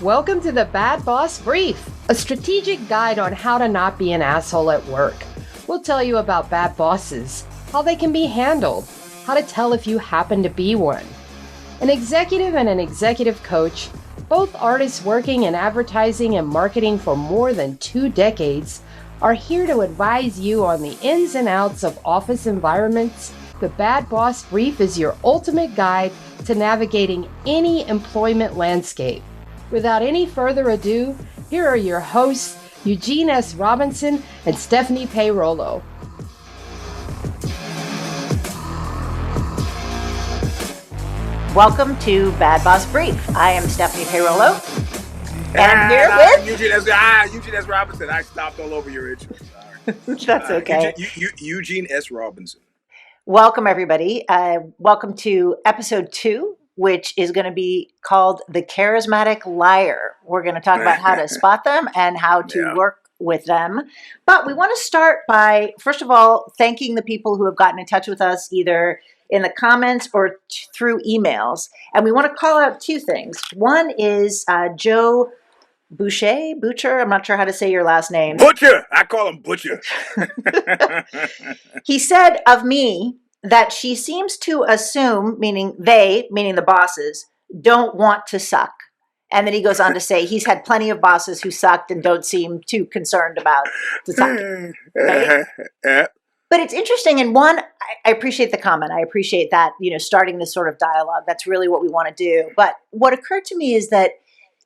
Welcome to the Bad Boss Brief, a strategic guide on how to not be an asshole at work. We'll tell you about bad bosses, how they can be handled, how to tell if you happen to be one. An executive and an executive coach, both artists working in advertising and marketing for more than 2 decades, are here to advise you on the ins and outs of office environments. The Bad Boss Brief is your ultimate guide to navigating any employment landscape. Without any further ado, here are your hosts, Eugene S. Robinson and Stephanie Peirolo. Welcome to Bad Boss Brief. I am Stephanie Peirolo. And I'm here with Eugene S. Robinson. I stopped all over your intro. Sorry. That's okay. Eugene S. Robinson. Welcome, everybody. Welcome to episode 2, which is going to be called The Charismatic Liar. We're going to talk about how to spot them and how to work with them. But we want to start by, first of all, thanking the people who have gotten in touch with us either in the comments or through emails. And we want to call out 2 things. One is Joe Butcher, I'm not sure how to say your last name. Butcher! I call him Butcher. He said of me that she seems to assume, meaning the bosses, don't want to suck. And then he goes on to say he's had plenty of bosses who sucked and don't seem too concerned about the sucking. Right? But it's interesting. And one, I appreciate the comment. I appreciate that, starting this sort of dialogue. That's really what we want to do. But what occurred to me is that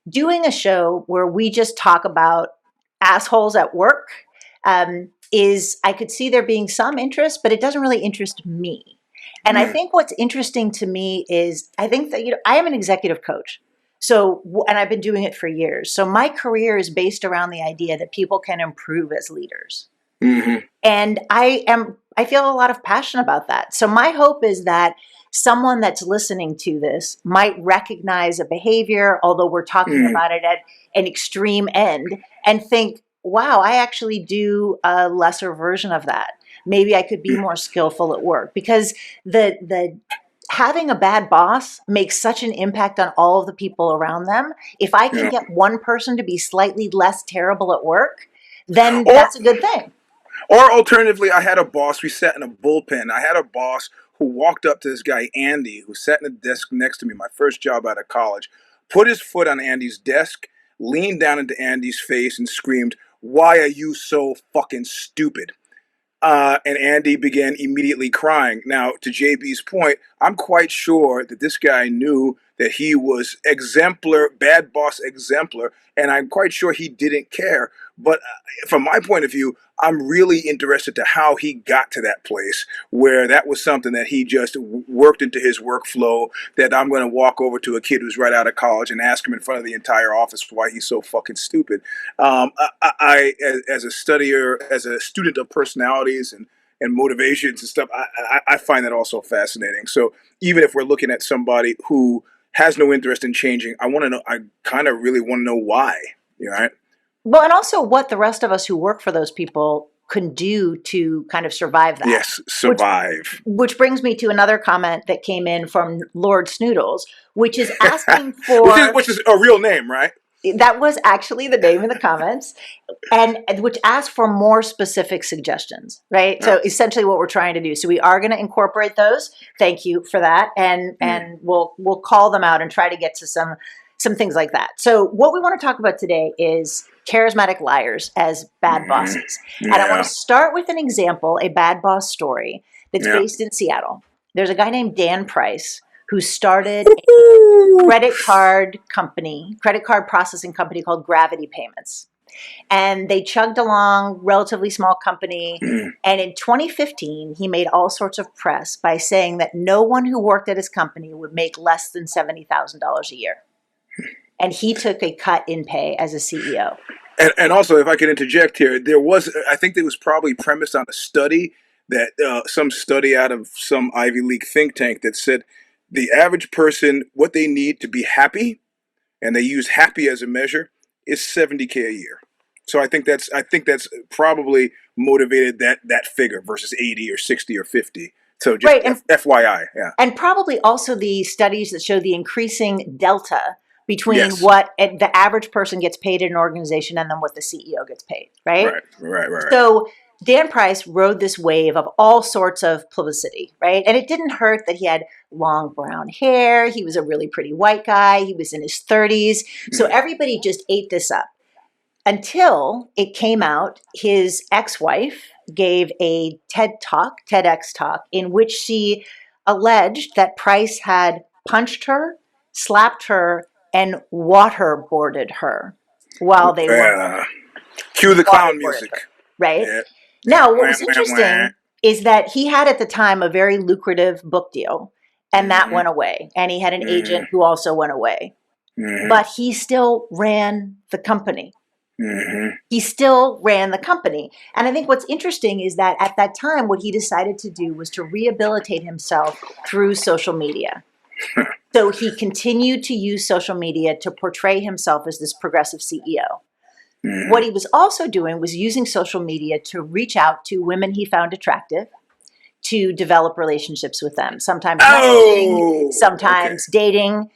doing a show where we just talk about assholes at work is, I could see there being some interest, but it doesn't really interest me. And I think what's interesting to me is, I think that, I am an executive coach. So, and I've been doing it for years. So my career is based around the idea that people can improve as leaders. Mm-hmm. And I feel a lot of passion about that. So my hope is that someone that's listening to this might recognize a behavior, although we're talking about it at an extreme end, and think, wow, I actually do a lesser version of that. Maybe I could be more skillful at work, because the having a bad boss makes such an impact on all of the people around them. If I can get one person to be slightly less terrible at work, then that's a good thing. Or alternatively, I had a boss, we sat in a bullpen. I had a boss who walked up to this guy, Andy, who sat in the desk next to me, my first job out of college, put his foot on Andy's desk, leaned down into Andy's face and screamed, "Why are you so fucking stupid?" And Andy began immediately crying. Now, to JB's point, I'm quite sure that this guy knew that he was exemplar, bad boss exemplar, and I'm quite sure he didn't care. But from my point of view, I'm really interested to how he got to that place where that was something that he just worked into his workflow, that I'm going to walk over to a kid who's right out of college and ask him in front of the entire office why he's so fucking stupid. I as a studier, as a student of personalities and motivations and stuff, I find that also fascinating. So even if we're looking at somebody who has no interest in changing, I kind of really want to know why, right? Well, and also what the rest of us who work for those people can do to kind of survive that. Yes, survive. Which brings me to another comment that came in from Lord Snoodles, which is asking for... which is a real name, right? That was actually the name in the comments, and which asked for more specific suggestions, right? Yeah. So essentially what we're trying to do. So we are going to incorporate those. Thank you for that. And we'll call them out and try to get to some things like that. So what we want to talk about today is charismatic liars as bad bosses. Yeah. And I want to start with an example, a bad boss story that's based in Seattle. There's a guy named Dan Price who started a credit card processing company called Gravity Payments. And they chugged along, relatively small company. And in 2015, he made all sorts of press by saying that no one who worked at his company would make less than $70,000 a year. And he took a cut in pay as a CEO. And also, if I could interject here, I think it was probably premised on a study some study out of some Ivy League think tank that said the average person, what they need to be happy, and they use happy as a measure, is $70K a year. So I think that's probably motivated that figure versus 80 or 60 or 50. So just FYI, yeah. And probably also the studies that show the increasing delta between Yes. what the average person gets paid in an organization and then what the CEO gets paid, right? Right. So Dan Price rode this wave of all sorts of publicity, right? And it didn't hurt that he had long brown hair. He was a really pretty white guy. He was in his 30s. So everybody just ate this up until it came out. His ex-wife gave a TEDx talk, in which she alleged that Price had punched her, slapped her, and waterboarded her while they were Cue the clown waterboarded music. her, right? Yeah. Now, what was interesting is that he had at the time a very lucrative book deal, and that went away. And he had an agent who also went away. But he still ran the company. He still ran the company. And I think what's interesting is that at that time, what he decided to do was to rehabilitate himself through social media. So he continued to use social media to portray himself as this progressive CEO. What he was also doing was using social media to reach out to women he found attractive, to develop relationships with them, sometimes messaging, sometimes dating.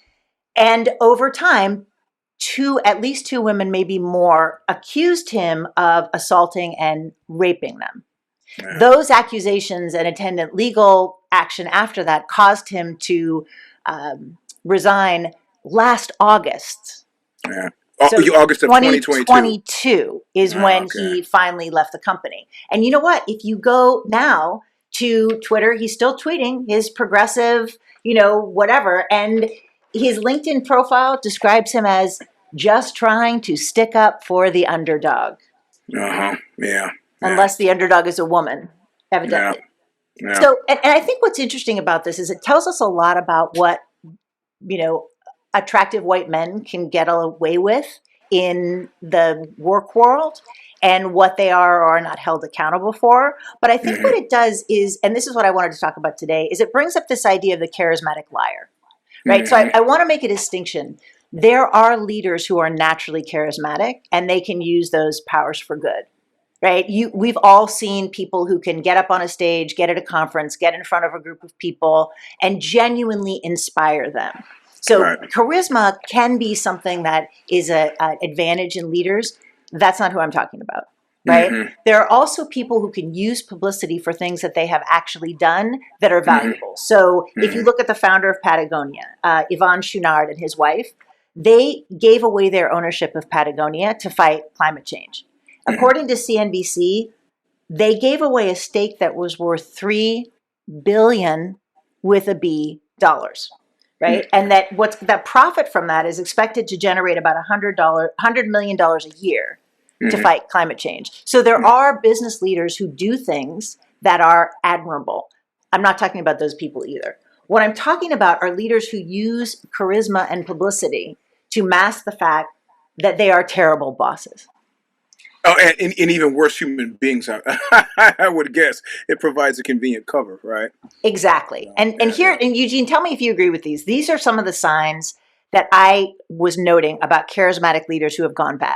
And over time, at least two women, maybe more, accused him of assaulting and raping them. Those accusations and attendant legal action after that caused him to resign last August. So August of 2022 is when he finally left the company. And you know what? If you go now to Twitter, he's still tweeting his progressive, whatever. And his LinkedIn profile describes him as just trying to stick up for the underdog. Unless the underdog is a woman, evidently. So, and I think what's interesting about this is it tells us a lot about what, attractive white men can get away with in the work world and what they are or are not held accountable for. But I think what it does is, and this is what I wanted to talk about today, is it brings up this idea of the charismatic liar, right? So I want to make a distinction. There are leaders who are naturally charismatic and they can use those powers for good, right? We've all seen people who can get up on a stage, get at a conference, get in front of a group of people and genuinely inspire them. So charisma can be something that is an advantage in leaders. That's not who I'm talking about, right? There are also people who can use publicity for things that they have actually done that are valuable. So if you look at the founder of Patagonia, Yvon Chouinard and his wife, they gave away their ownership of Patagonia to fight climate change. According to CNBC, they gave away a stake that was worth $3 billion with a B dollars. Right. And that profit from that is expected to generate about $100 million a year to fight climate change. So there are business leaders who do things that are admirable. I'm not talking about those people either. What I'm talking about are leaders who use charisma and publicity to mask the fact that they are terrible bosses. Oh, and even worse human beings, I would guess. It provides a convenient cover, right? Exactly. And Eugene, tell me if you agree with these. These are some of the signs that I was noting about charismatic leaders who have gone bad.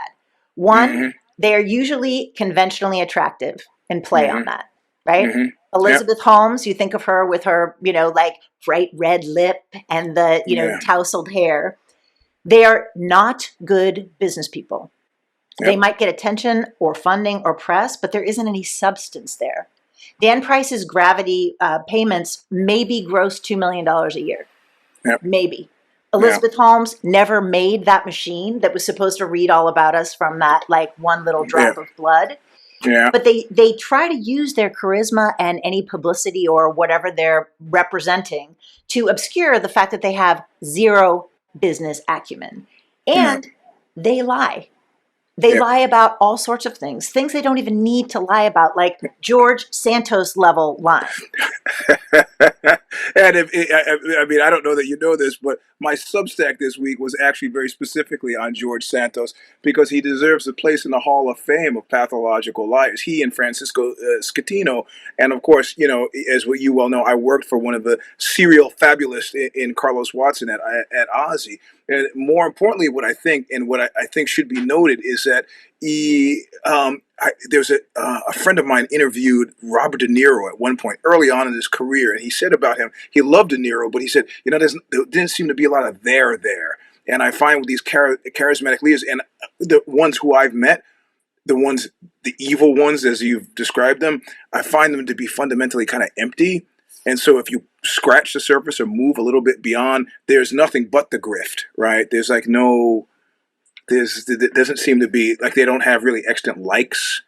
One, they are usually conventionally attractive and play on that, right? Elizabeth Holmes, you think of her with her, like bright red lip and the, tousled hair. They are not good business people. They might get attention or funding or press, but there isn't any substance there. Dan Price's Gravity payments maybe gross $2 million a year. Maybe. Elizabeth Holmes never made that machine that was supposed to read all about us from that one little drop of blood. But they try to use their charisma and any publicity or whatever they're representing to obscure the fact that they have zero business acumen. And they lie. They lie about all sorts of things they don't even need to lie about, like George Santos level lying. And I don't know that you know this, but my Substack this week was actually very specifically on George Santos because he deserves a place in the Hall of Fame of pathological liars. He and Francisco Scatino, and of course, as what you well know, I worked for one of the serial fabulists in Carlos Watson at Ozzy. And more importantly, what I think should be noted is that there's a friend of mine interviewed Robert De Niro at one point early on in his career, and he said about him, he loved De Niro, but he said, there didn't seem to be a lot of there. And I find with these charismatic leaders and the ones who I've met, the evil ones, as you've described them, I find them to be fundamentally kind of empty. And so if you scratch the surface or move a little bit beyond, there's nothing but the grift, right? There's like no, it doesn't seem to be like they don't have really extant likes.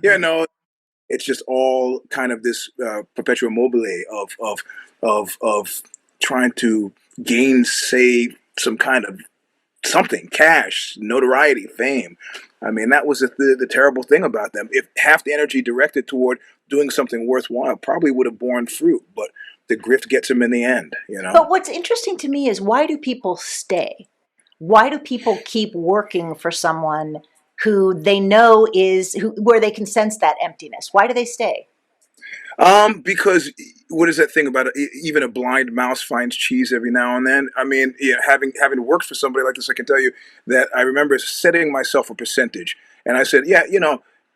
You know, it's just all kind of this perpetual mobile of trying to gain, say, some kind of something, cash, notoriety, fame. I mean, that was the terrible thing about them. If half the energy directed toward doing something worthwhile probably would have borne fruit, but the grift gets them in the end, you know? But what's interesting to me is, why do people stay? Why do people keep working for someone who they know where they can sense that emptiness? Why do they stay? Because what is that thing about it? Even a blind mouse finds cheese every now and then. I mean, yeah, having worked for somebody like this, I can tell you that I remember setting myself a percentage, and I said, yeah,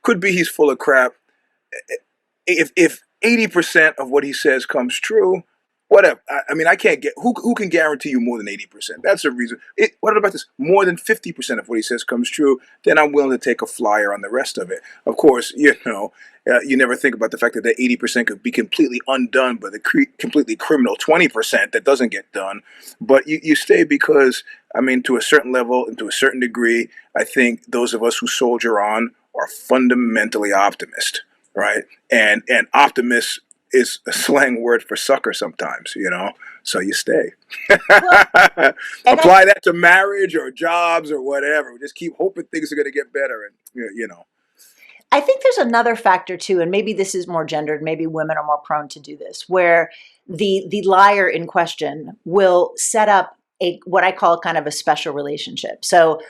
could be he's full of crap. If 80% of what he says comes true, whatever. I mean, I can't get who can guarantee you more than 80%. That's a reason. What about this? More than 50% of what he says comes true, then I'm willing to take a flyer on the rest of it. Of course, you never think about the fact that 80% could be completely undone by the completely criminal 20% that doesn't get done. But you stay because, I mean, to a certain level and to a certain degree, I think those of us who soldier on are fundamentally optimist, right? And optimist is a slang word for sucker sometimes, so you stay. Well, Apply that to marriage or jobs or whatever. Just keep hoping things are going to get better. And, I think there's another factor too, and maybe this is more gendered, maybe women are more prone to do this, where the liar in question will set up what I call kind of a special relationship. So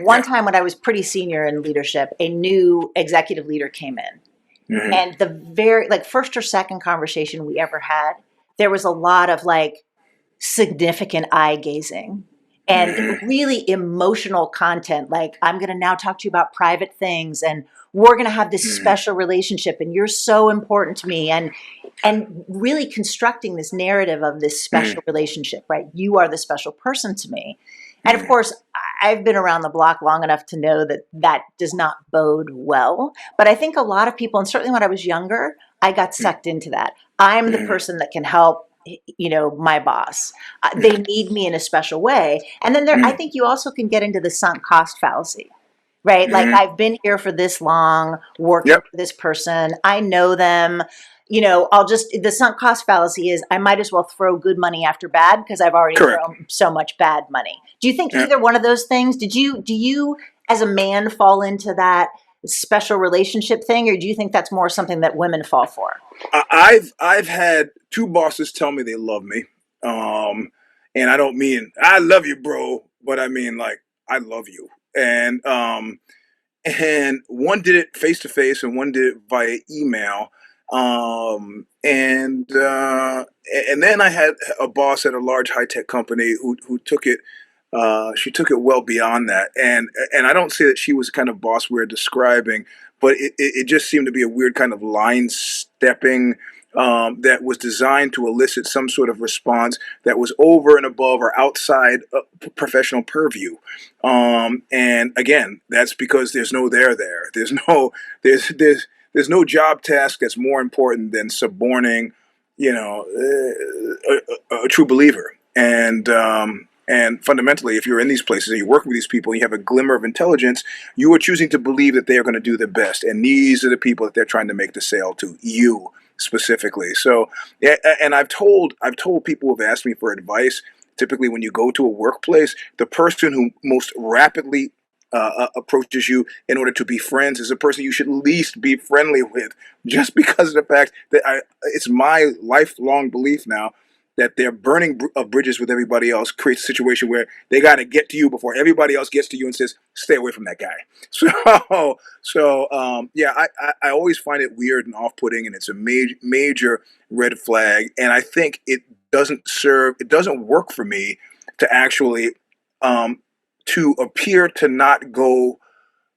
one time when I was pretty senior in leadership, a new executive leader came in. Mm-hmm. And the very first or second conversation we ever had, there was a lot of significant eye gazing and really emotional content. Like, I'm going to now talk to you about private things, and we're going to have this special relationship, and you're so important to me, and really constructing this narrative of this special relationship, right? You are the special person to me. And of course, I've been around the block long enough to know that does not bode well. But I think a lot of people, and certainly when I was younger, I got sucked into that. I'm the person that can help, my boss. They need me in a special way. And then I think you also can get into the sunk cost fallacy, right? Like, I've been here for this long, working for this person. I know them. The sunk cost fallacy is, I might as well throw good money after bad because I've already thrown so much bad money. Do you think either one of those things, do you as a man fall into that special relationship thing, or do you think that's more something that women fall for? I've had two bosses tell me they love me. And I don't mean, I love you, bro, but I mean, I love you. And one did it face to face and one did it via email. And then I had a boss at a large high tech company who took it. She took it well beyond that, and I don't say that she was the kind of boss we're describing, but it just seemed to be a weird kind of line stepping that was designed to elicit some sort of response that was over and above or outside professional purview. And again, that's because there's no there. There's no job task that's more important than suborning, a true believer. And fundamentally, if you're in these places and you work with these people and you have a glimmer of intelligence, you are choosing to believe that they are going to do their best. And these are the people that they're trying to make the sale to, you specifically. So, and I've told people who have asked me for advice, typically when you go to a workplace, the person who most rapidly approaches you in order to be friends is a person you should least be friendly with, just because of the fact that it's my lifelong belief now that their burning of bridges with everybody else creates a situation where they got to get to you before everybody else gets to you and says, stay away from that guy. I always find it weird and off-putting, and it's a major red flag. And I think it doesn't work for me to actually to appear to not go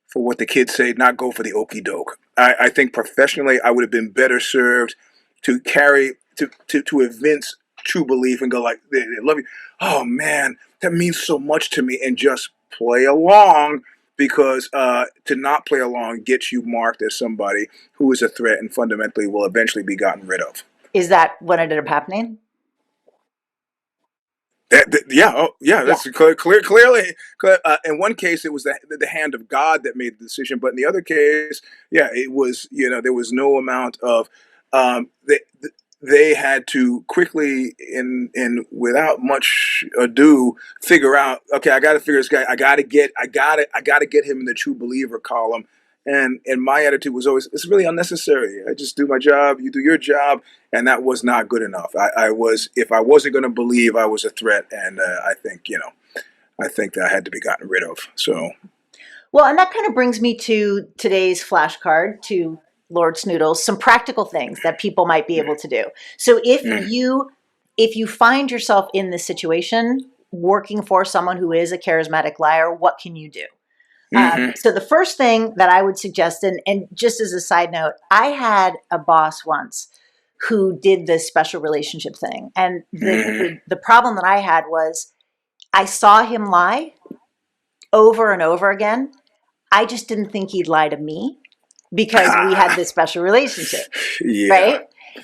for what the kids say, not go for the okie doke. I think professionally I would have been better served to evince true belief and go like, they love you. Oh man, that means so much to me, and just play along, because to not play along gets you marked as somebody who is a threat and fundamentally will eventually be gotten rid of. Is that what ended up happening? Yeah, oh, yeah, Yeah. that's clearly. In one case, it was the hand of God that made the decision, but in the other case, yeah, it was, there was no amount of, they had to quickly, in without much ado, figure out, okay, I got to figure this guy. I got to get him in the true believer column. And my attitude was always, it's really unnecessary. I just do my job, you do your job, and that was not good enough. If I wasn't going to believe, I was a threat, and I think that I had to be gotten rid of. So, well, and that kind of brings me to today's flashcard, to Lord Snoodles, some practical things that people might be able to do. So if you find yourself in this situation, working for someone who is a charismatic liar, what can you do? So the first thing that I would suggest, and just as a side note, I had a boss once who did this special relationship thing. And the problem that I had was I saw him lie over and over again. I just didn't think he'd lie to me because we had this special relationship, yeah, right?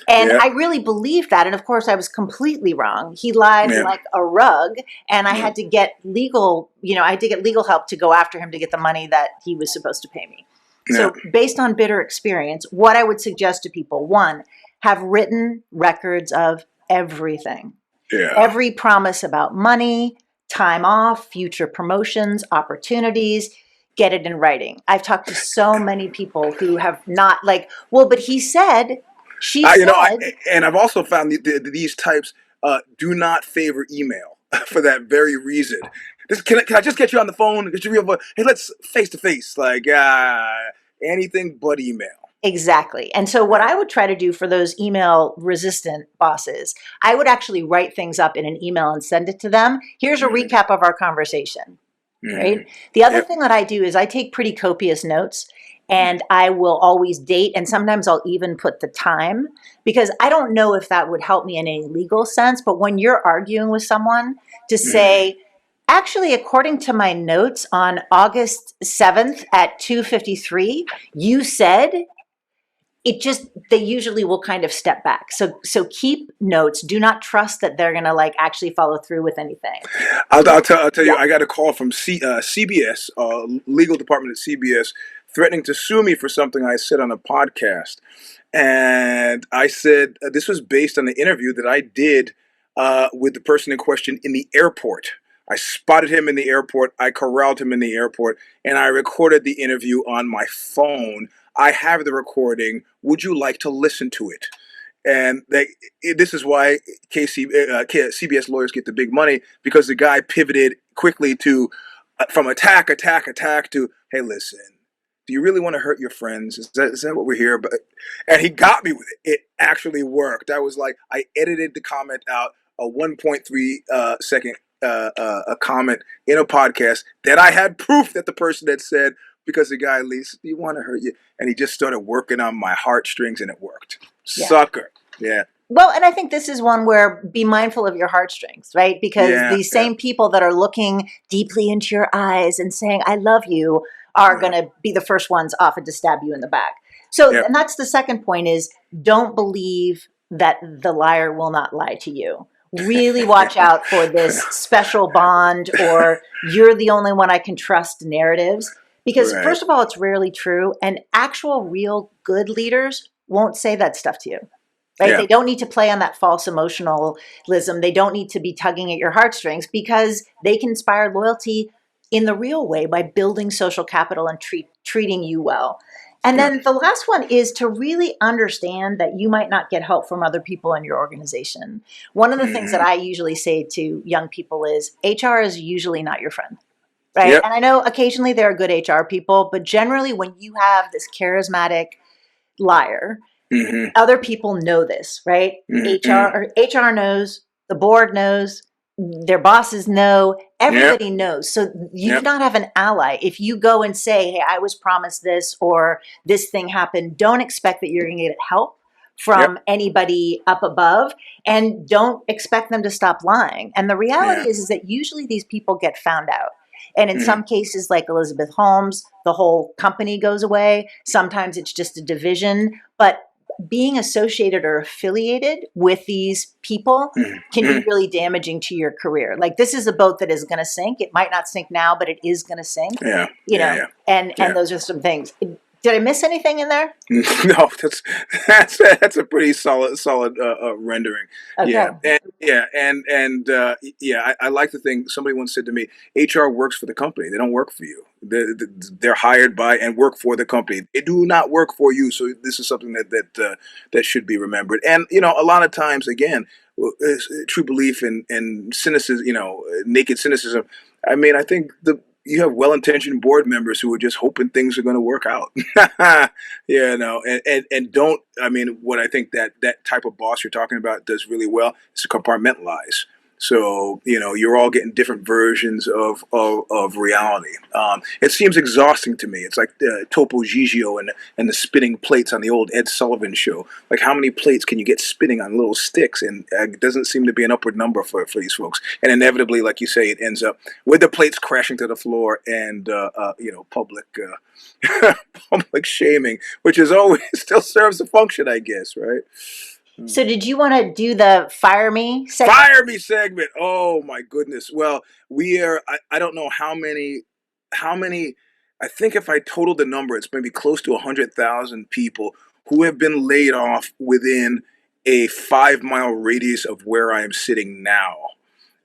And yeah, I really believed that. And of course, I was completely wrong. He lied yeah, like a rug. And I yeah, had to get legal, I had to get legal help to go after him to get the money that he was supposed to pay me. yeah, So based on bitter experience, what I would suggest to people, one, have written records of everything. yeah. Every promise about money, time off, future promotions, opportunities, get it in writing. I've talked to so many people who have not like, well, but he said, she said. And I've also found these types do not favor email for that very reason. Can I just get you on the phone? Hey, let's face to face, like anything but email. Exactly. And so what I would try to do for those email resistant bosses, I would actually write things up in an email and send it to them. Here's a recap of our conversation, right? The other thing that I do is I take pretty copious notes, and I will always date, and sometimes I'll even put the time, because I don't know if that would help me in a legal sense, but when you're arguing with someone to say, actually, according to my notes on August 7th at 2:53, you said, they usually will kind of step back. So keep notes. Do not trust that they're going to like actually follow through with anything. I'll tell you, I got a call from CBS, legal department at CBS, threatening to sue me for something I said on a podcast. And I said, this was based on the interview that I did with the person in question in the airport. I spotted him in the airport. I corralled him in the airport, and I recorded the interview on my phone. I have the recording. Would you like to listen to it? And this is why CBS lawyers get the big money, because the guy pivoted quickly to from attack to, hey, listen, do you really want to hurt your friends? Is that what we're here? But and he got me with it. It actually worked. I was like, I edited the comment out, a 1.3 second a comment in a podcast that I had proof that the person had said, because the guy leaves, do you want to hurt you? And he just started working on my heartstrings, and it worked. Yeah. Sucker. Yeah. Well, and I think this is one where be mindful of your heartstrings, right? Because these same people that are looking deeply into your eyes and saying, I love you, are going to be the first ones often to stab you in the back. So, and that's the second point, is don't believe that the liar will not lie to you. Really watch out for this special bond, or you're the only one I can trust narratives. Because first of all, it's rarely true. And actual real good leaders won't say that stuff to you. Right? Yeah. They don't need to play on that false emotionalism. They don't need to be tugging at your heartstrings, because they can inspire loyalty in the real way by building social capital and treating you well. And then the last one is to really understand that you might not get help from other people in your organization. One of the things that I usually say to young people is HR is usually not your friend. Right. Yep. And I know occasionally there are good HR people, but generally when you have this charismatic liar, other people know this, right? HR knows, the board knows, their bosses know, everybody knows. So you do not have an ally. If you go and say, hey, I was promised this, or this thing happened, don't expect that you're going to get help from Yep. anybody up above, and don't expect them to stop lying. And the reality Yeah. is that usually these people get found out. And in Mhm. some cases, like Elizabeth Holmes, the whole company goes away. Sometimes it's just a division. But being associated or affiliated with these people Mhm. can be Mhm. really damaging to your career. Like, this is a boat that is going to sink. It might not sink now, but it is going to sink, Yeah. you Yeah. know, Yeah. and Yeah. those are some things. Did I miss anything in there? No, that's a pretty solid rendering. Okay. I like the thing. Somebody once said to me, HR works for the company. They don't work for you. They're hired by and work for the company. They do not work for you. So this is something that should be remembered. And a lot of times, again, true belief in cynicism. Naked cynicism. I mean, I think you have well-intentioned board members who are just hoping things are going to work out. And don't, I mean, what I think that type of boss you're talking about does really well is to compartmentalize. So, you're all getting different versions of reality. It seems exhausting to me. It's like Topo Gigio and the spinning plates on the old Ed Sullivan show. Like, how many plates can you get spinning on little sticks? And it doesn't seem to be an upward number for these folks. And inevitably, like you say, it ends up with the plates crashing to the floor and, public public shaming, which is always still serves a function, I guess, right? So did you want to do the fire me segment? Fire me segment. Oh my goodness. Well, we are. I don't know how many. How many? I think if I totaled the number, it's maybe close to 100,000 people who have been laid off within a 5 mile radius of where I am sitting now.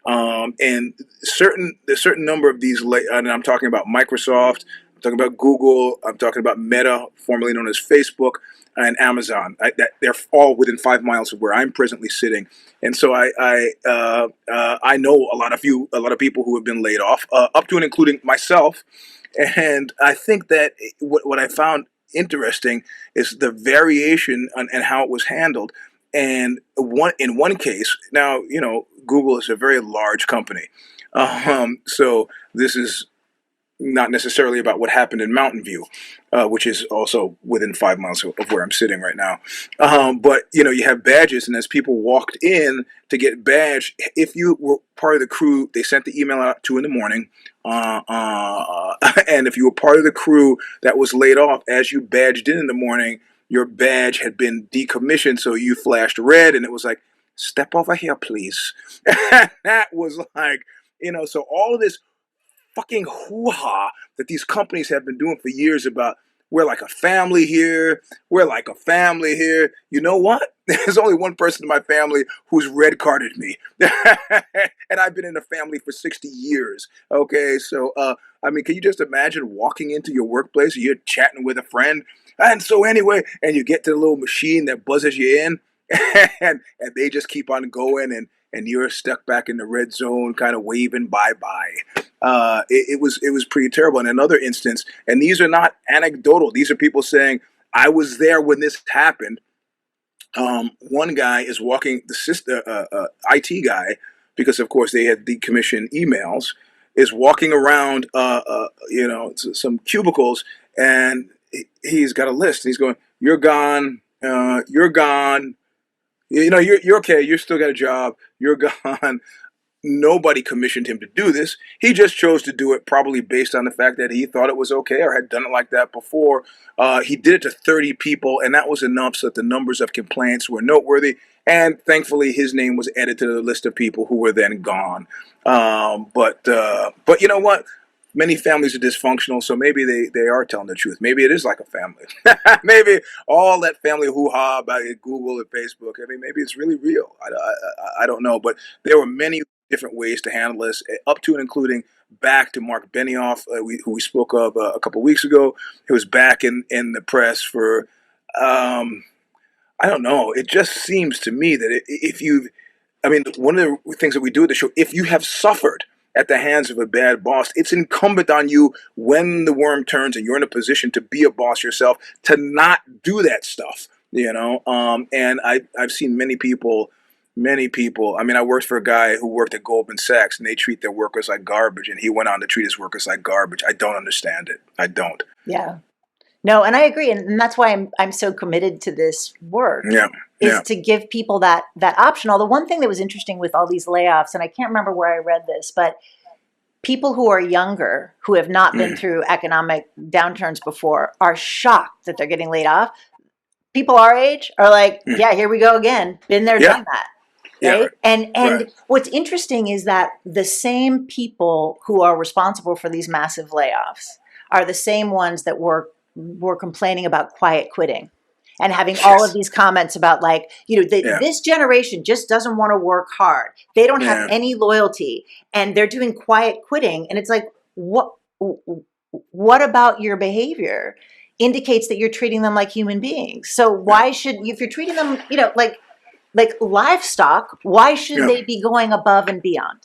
And a certain number of these, and I'm talking about Microsoft, I'm talking about Google, I'm talking about Meta, formerly known as Facebook, and Amazon. They're all within 5 miles of where I'm presently sitting, and so I know a lot of people who have been laid off, up to and including myself. And I think that what I found interesting is the variation and how it was handled. And in one case, now Google is a very large company, so this is not necessarily about what happened in Mountain View, which is also within 5 miles of where I'm sitting right now. But you have badges, and as people walked in to get badged, if you were part of the crew, they sent the email out at 2 a.m. And if you were part of the crew that was laid off, as you badged in the morning, your badge had been decommissioned, so you flashed red, and it was like, "Step over here, please." That was like, so all of this fucking hoo-ha that these companies have been doing for years about we're like a family here, we're like a family here. You know what? There's only one person in my family who's red carded me. And I've been in a family for 60 years. Okay, so I mean, can you just imagine walking into your workplace and you're chatting with a friend? And so anyway, and you get to the little machine that buzzes you in, and they just keep on going, and you're stuck back in the red zone, kind of waving bye bye. It was pretty terrible. In another instance, and these are not anecdotal; these are people saying, "I was there when this happened." One guy is walking, the IT guy, because of course they had decommissioned emails, is walking around, some cubicles, and he's got a list. And he's going, "You're gone. You're gone. You're okay. You still got a job. You're gone." Nobody commissioned him to do this. He just chose to do it, probably based on the fact that he thought it was okay or had done it like that before. He did it to 30 people, and that was enough so that the numbers of complaints were noteworthy. And thankfully, his name was added to the list of people who were then gone. But you know what? Many families are dysfunctional, so maybe they are telling the truth. Maybe it is like a family. Maybe all that family hoo-ha about Google and Facebook, I mean, maybe it's really real. I don't know. But there were many different ways to handle this, up to and including back to Mark Benioff, who we spoke of a couple of weeks ago. He was back in the press for, I don't know. It just seems to me that if you, I mean, one of the things that we do at the show, if you have suffered at the hands of a bad boss, it's incumbent on you when the worm turns and you're in a position to be a boss yourself to not do that stuff, And I've seen many people. I mean, I worked for a guy who worked at Goldman Sachs, and they treat their workers like garbage, and he went on to treat his workers like garbage. I don't understand it. I don't. Yeah. No, and I agree, and that's why I'm so committed to this work. Yeah. Is Yeah. to give people that option. Although one thing that was interesting with all these layoffs, and I can't remember where I read this, but people who are younger, who have not been through economic downturns before, are shocked that they're getting laid off. People our age are like, yeah, here we go again. Been there, Yeah. done that. Yeah. Right? Right. And Right. what's interesting is that the same people who are responsible for these massive layoffs are the same ones that were complaining about quiet quitting and having all of Yes. these comments about, like, Yeah. this generation just doesn't want to work hard. They don't have Yeah. any loyalty, and they're doing quiet quitting. And it's like, what about your behavior indicates that you're treating them like human beings? So why should, if you're treating them, like livestock, why should Yeah. they be going above and beyond?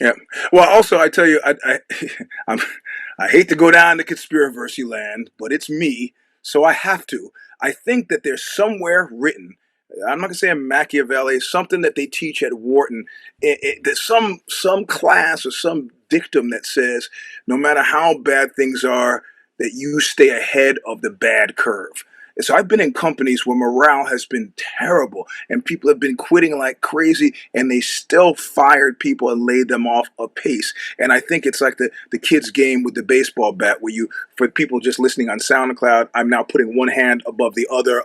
Yeah. Well, also, I tell you, I hate to go down to conspiracy land, but it's me, so I have to. I think that there's somewhere written. I'm not gonna say in Machiavelli, something that they teach at Wharton. There's some class or some dictum that says, no matter how bad things are, that you stay ahead of the bad curve. And so I've been in companies where morale has been terrible and people have been quitting like crazy and they still fired people and laid them off apace. And I think it's like the kids game with the baseball bat where for people just listening on SoundCloud, I'm now putting one hand above the other.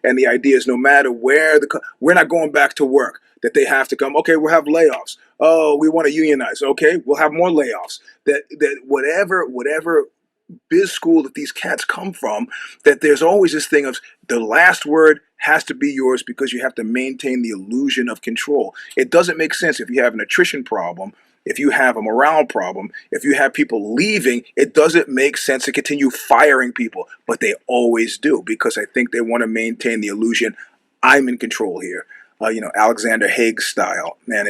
And the idea is no matter where we're not going back to work, that they have to come, okay, we'll have layoffs. Oh, we want to unionize. Okay, we'll have more layoffs. That whatever biz school that these cats come from, that there's always this thing of the last word has to be yours because you have to maintain the illusion of control. It doesn't make sense if you have an attrition problem, if you have a morale problem, if you have people leaving, it doesn't make sense to continue firing people, but they always do because I think they want to maintain the illusion I'm in control here. Alexander Haig style, and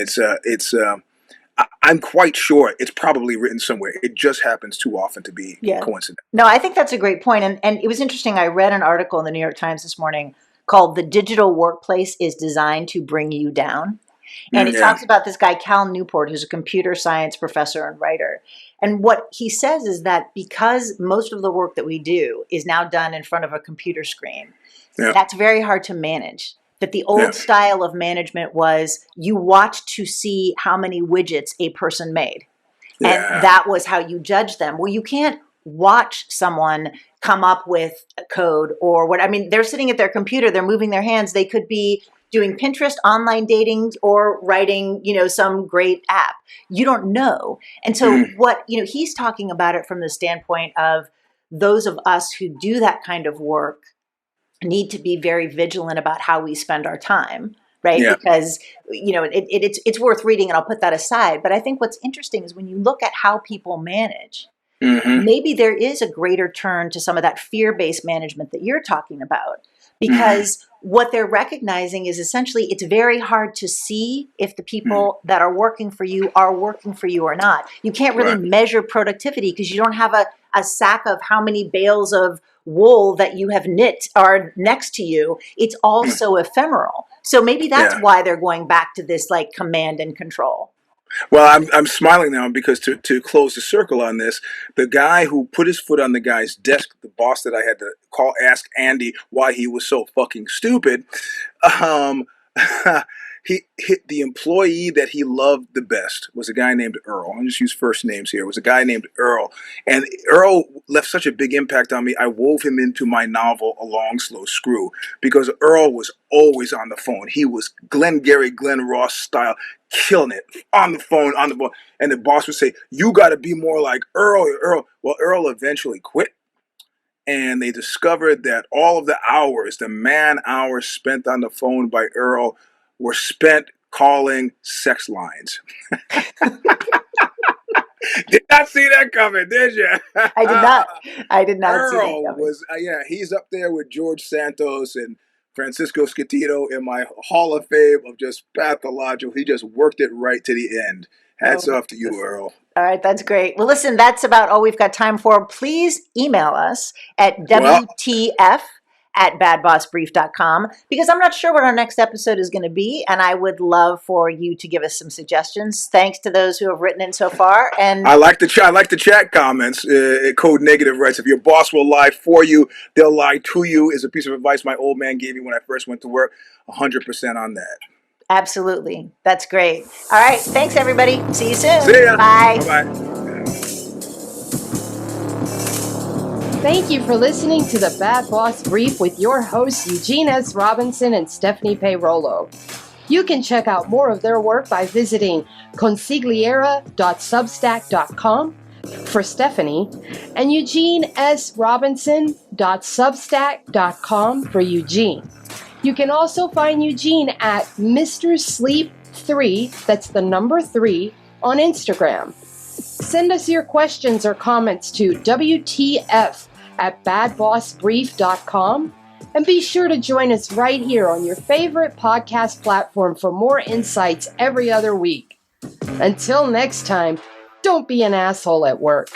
I'm quite sure it's probably written somewhere. It just happens too often to be coincidental. No, I think that's a great point. And it was interesting. I read an article in the New York Times this morning called "The Digital Workplace is Designed to Bring You Down." And it talks about this guy, Cal Newport, who's a computer science professor and writer. And what he says is that because most of the work that we do is now done in front of a computer screen, that's very hard to manage. That the old style of management was you watched to see how many widgets a person made. And that was how you judge them. Well, you can't watch someone come up with a code or what. I mean, they're sitting at their computer, they're moving their hands. They could be doing Pinterest, online dating, or writing, some great app. You don't know. And so he's talking about it from the standpoint of those of us who do that kind of work need to be very vigilant about how we spend our time, right? Yeah. Because, it's worth reading, and I'll put that aside. But I think what's interesting is when you look at how people manage, maybe there is a greater turn to some of that fear-based management that you're talking about. Because what they're recognizing is essentially it's very hard to see if the people that are working for you or not. You can't really measure productivity because you don't have a sack of how many bales of wool that you have knit are next to you. It's all so ephemeral. So maybe that's why they're going back to this like command and control. Well, I'm smiling now because to close the circle on this, the guy who put his foot on the guy's desk, the boss that I had to ask Andy why he was so fucking stupid, he hit the employee that he loved the best was a guy named Earl. I'll just use first names here. It was a guy named Earl. And Earl left such a big impact on me, I wove him into my novel, A Long Slow Screw, because Earl was always on the phone. He was Glenn Ross style, killing it, on the phone. And the boss would say, you got to be more like Earl. Well, Earl eventually quit. And they discovered that all of the man hours spent on the phone by Earl were spent calling sex lines. Did not see that coming, did you? I did not Earl see that coming. Was, he's up there with George Santos and Francisco Scatino in my Hall of Fame of just pathological. He just worked it right to the end. Hats off to you, Earl. All right, that's great. Well, listen, that's about all we've got time for. Please email us at WTF at badbossbrief.com, because I'm not sure what our next episode is going to be, and I would love for you to give us some suggestions. Thanks to those who have written in so far. And I like the chat comments. Code Negative writes, if your boss will lie for you, they'll lie to you, is a piece of advice my old man gave me when I first went to work. 100% on that. Absolutely. That's great. All right. Thanks, everybody. See you soon. See ya. Bye. Bye-bye. Thank you for listening to the Bad Boss Brief with your hosts Eugene S. Robinson and Stephanie Peirolo. You can check out more of their work by visiting consigliera.substack.com for Stephanie and eugenesrobinson.substack.com for Eugene. You can also find Eugene at Mr. Sleep 3, that's the number 3, on Instagram. Send us your questions or comments to WTF@badbossbrief.com, and be sure to join us right here on your favorite podcast platform for more insights every other week. Until next time, don't be an asshole at work.